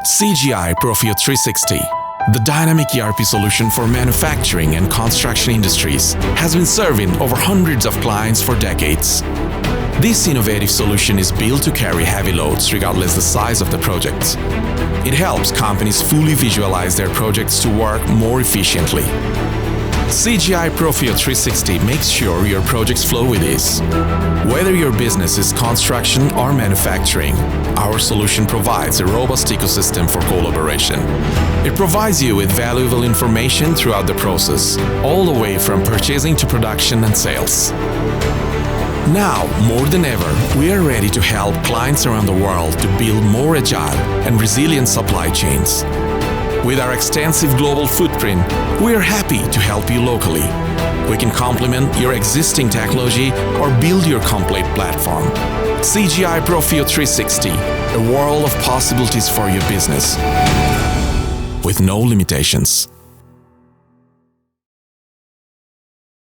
CGI Profio360, the dynamic ERP solution for manufacturing and construction industries, has been serving over hundreds of clients for decades. This innovative solution is built to carry heavy loads regardless the size of the project. It helps companies fully visualize their projects to work more efficiently. CGI Profio360 makes sure your projects flow with ease. Whether your business is construction or manufacturing, our solution provides a robust ecosystem for collaboration. It provides you with valuable information throughout the process, all the way from purchasing to production and sales. Now, more than ever, we are ready to help clients around the world to build more agile and resilient supply chains. With our extensive global footprint, we are happy to help you locally. We can complement your existing technology or build your complete platform. CGI Profio360, a world of possibilities for your business, with no limitations.